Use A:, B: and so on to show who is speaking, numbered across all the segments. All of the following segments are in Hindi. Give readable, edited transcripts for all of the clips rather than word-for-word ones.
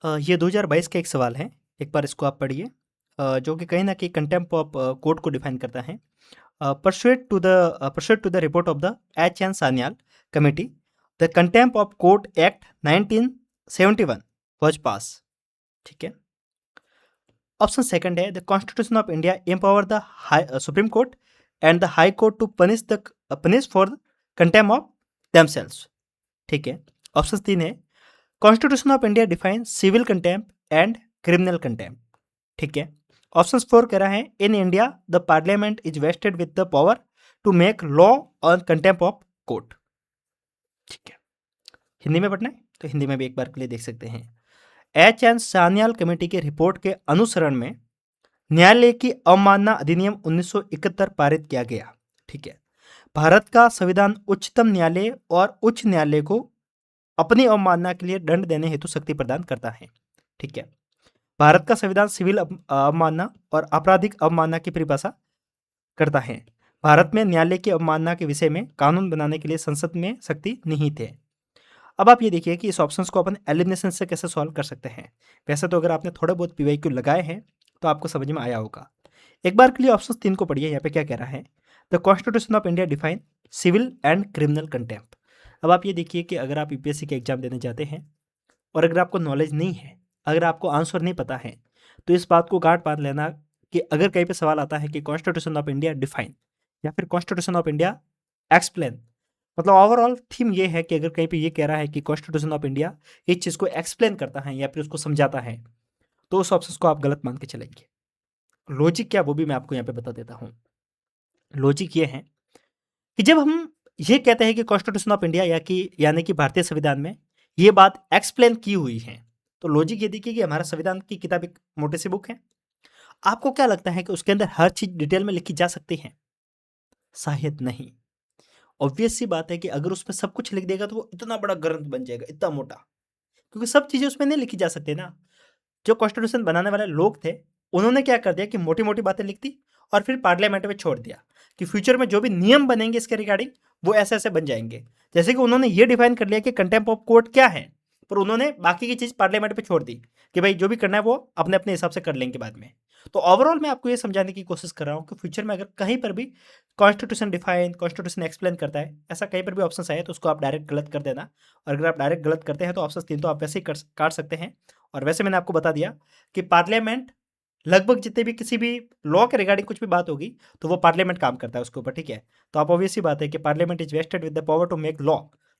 A: ये 2022 का एक सवाल है। एक बार इसको आप पढ़िए, जो कि कहीं न कहीं कंटेम्प्ट ऑफ कोर्ट को डिफाइन करता है। Pursuant to the report of the H. N. Sanyal Committee, the Contempt of Court Act 1971 was passed। ठीक है। ऑप्शन सेकंड है, the constitution of India empower the supreme court and the high court to punish for contempt of themselves. ठीक है। ऑप्शन तीन है, constitution of India define civil contempt and criminal contempt. ठीक है। ऑप्शन फोर कह रहा है, in India the parliament is vested with the power to make law on contempt of court. ठीक है। हिंदी में पढ़ना है तो हिंदी में भी एक बार के लिए देख सकते हैं। एच एन सान्याल कमेटी के रिपोर्ट के अनुसरण में न्यायालय की अवमानना अधिनियम 1971 पारित किया गया। ठीक है। भारत का संविधान उच्चतम न्यायालय और उच्च न्यायालय को अपनी अवमानना के लिए दंड देने हेतु शक्ति प्रदान करता है। ठीक है। भारत का संविधान सिविल अवमानना और आपराधिक अवमानना की परिभाषा करता है। भारत में न्यायालय की अवमानना के विषय में कानून बनाने के लिए संसद में शक्ति निहित है। अब आप ये देखिए कि इस ऑप्शंस को अपन एलिमिनेशन से कैसे सॉल्व कर सकते हैं। वैसे तो अगर आपने थोड़े बहुत पीवाईक्यू लगाए हैं तो आपको समझ में आया होगा। एक बार के लिए ऑप्शन 3 को पढ़िए। यहाँ पे क्या कह रहा है, the constitution of India define civil and criminal contempt. अब आप ये देखिए कि अगर आप यूपीएससी के एग्जाम देने जाते हैं और अगर आपको नॉलेज नहीं है, अगर आपको आंसर नहीं पता है, तो इस बात को गांठ बांध लेना कि अगर कहीं पे सवाल आता है कि कॉन्स्टिट्यूशन ऑफ इंडिया डिफाइन या फिर कॉन्स्टिट्यूशन ऑफ इंडिया एक्सप्लेन, मतलब ओवरऑल थीम ये है कि अगर कहीं पे ये कह रहा है कि कॉन्स्टिट्यूशन ऑफ इंडिया इस चीज़ को एक्सप्लेन करता है या फिर उसको समझाता है, तो उस ऑप्शन को आप गलत मान के चलेंगे। लॉजिक क्या वो भी मैं आपको यहाँ पे बता देता हूँ। लॉजिक ये है कि जब हम ये कहते हैं कि कॉन्स्टिट्यूशन ऑफ इंडिया यानी कि भारतीय संविधान में ये बात एक्सप्लेन की हुई है, तो लॉजिक ये देखिए कि हमारा संविधान की किताब एक मोटी सी बुक है। आपको क्या लगता है कि उसके अंदर हर चीज डिटेल में लिखी जा सकती है? शायद नहीं। ऑब्वियस सी बात है कि अगर उसमें सब कुछ लिख देगा तो वो इतना बड़ा ग्रंथ बन जाएगा, इतना मोटा, क्योंकि सब चीजें उसमें नहीं लिखी जा सकती ना। जो कॉन्स्टिट्यूशन बनाने वाले लोग थे, उन्होंने क्या कर दिया कि मोटी मोटी बातें लिख दी और फिर पार्लियामेंट में छोड़ दिया कि फ्यूचर में जो भी नियम बनेंगे इसके रिगार्डिंग वो ऐसे ऐसे बन जाएंगे। जैसे कि उन्होंने ये डिफाइन कर लिया कि कंटेम्प्ट ऑफ कोर्ट क्या है, पर उन्होंने बाकी की चीज पार्लियामेंट पे छोड़ दी कि भाई जो भी करना है वो अपने अपने हिसाब से कर लेंगे बाद में। तो ओवरऑल मैं आपको ये समझाने की कोशिश कर रहा हूँ कि फ्यूचर में अगर कहीं पर भी कॉन्स्टिट्यूशन डिफाइन, कॉन्स्टिट्यूशन एक्सप्लेन करता है, ऐसा कहीं पर भी ऑप्शन आए तो उसको आप डायरेक्ट गलत कर देना। और अगर आप डायरेक्ट गलत करते हैं तो ऑप्शन 3 तो आप वैसे ही काट सकते हैं। और वैसे मैंने आपको बता दिया कि पार्लियामेंट लगभग जितने भी किसी भी लॉ के रिगार्डिंग कुछ भी बात होगी तो वो पार्लियामेंट काम करता है उसके ऊपर। ठीक है। तो आप ऑब्वियस सी बात है कि parliament is vested with the power to make law.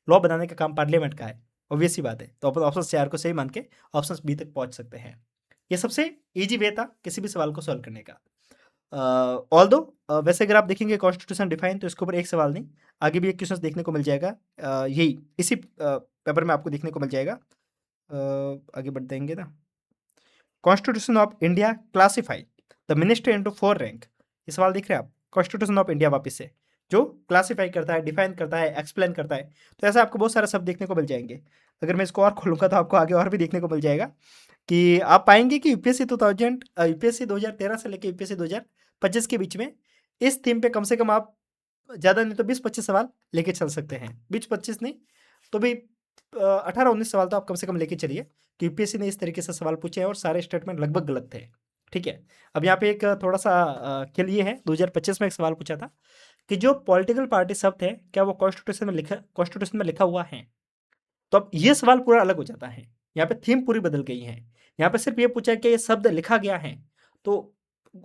A: Law बनाने का काम पार्लियामेंट का है, ऑब्वियस सी बात है। तो अपन ऑप्शन 4 को सही मान के ऑप्शन बी तक पहुंच सकते हैं। ये सबसे इजी वे था किसी भी सवाल को सॉल्व करने का। ऑल्दो वैसे अगर आप देखेंगे कॉन्स्टिट्यूशन डिफाइन तो इसके ऊपर एक सवाल नहीं, आगे भी एक क्वेश्चन देखने को मिल जाएगा। यही इसी पेपर में आपको देखने को मिल जाएगा। आगे बढ़ देंगे ना। Constitution of India classify the minister into 4 rank. ये सवाल देख रहे हैं आप, कॉन्स्टिट्यूशन ऑफ इंडिया वापस से जो क्लासिफाई करता है, डिफाइन करता है, एक्सप्लेन करता है। तो ऐसा आपको बहुत सारे शब्द देखने को मिल जाएंगे। अगर मैं इसको और खोलूंगा तो आपको आगे और भी देखने को मिल जाएगा कि आप पाएंगे कि यूपीएससी 2013 से लेकर यूपीएससी 2025 के बीच में इस थीम पे कम से कम आप ज़्यादा नहीं तो 20-25 सवाल लेके चल सकते हैं। 20-25 नहीं तो भी 18-19 सवाल तो आप कम से कम लेके चलिए कि यूपीएससी ने इस तरीके से सवाल पूछे हैं और सारे स्टेटमेंट लगभग गलत थे। ठीक है। अब यहाँ पे एक थोड़ा सा खेल ये है, 2025 में एक सवाल पूछा था कि जो पॉलिटिकल पार्टी शब्द है क्या वो कॉन्स्टिट्यूशन में लिखा हुआ है? तो अब ये सवाल पूरा अलग हो जाता है। यहाँ पे थीम पूरी बदल गई है। यहाँ पे सिर्फ ये पूछा है कि ये शब्द लिखा गया है, तो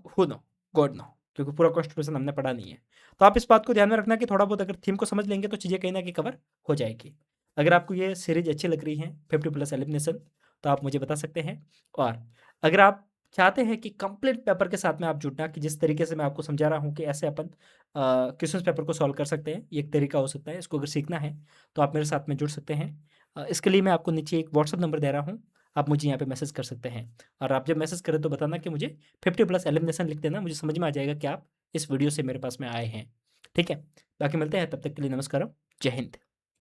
A: हु नो, गॉड नो, क्योंकि पूरा कॉन्स्टिट्यूशन हमने पढ़ा नहीं है। तो आप इस बात को ध्यान में रखना कि थोड़ा बहुत अगर थीम को समझ लेंगे तो चीज़ें कहीं ना कहीं कवर हो जाएगी। अगर आपको ये सीरीज अच्छी लग रही है 50+ एलिमिनेशन, तो आप मुझे बता सकते हैं। और अगर आप चाहते हैं कि कंप्लीट पेपर के साथ में आप जुड़ना, कि जिस तरीके से मैं आपको समझा रहा हूँ कि ऐसे अपन क्वेश्चन पेपर को सॉल्व कर सकते हैं, ये एक तरीका हो सकता है, इसको अगर सीखना है तो आप मेरे साथ में जुड़ सकते हैं। इसके लिए मैं आपको नीचे एक व्हाट्सअप नंबर दे रहा हूँ, आप मुझे यहाँ पे मैसेज कर सकते हैं। और आप जब मैसेज करें तो बताना कि मुझे 50+ एलिमिनेशन लिख देना, मुझे समझ में आ जाएगा कि आप इस वीडियो से मेरे पास में आए हैं। ठीक है। बाकी मिलते हैं, तब तक के लिए नमस्कार, जय हिंद।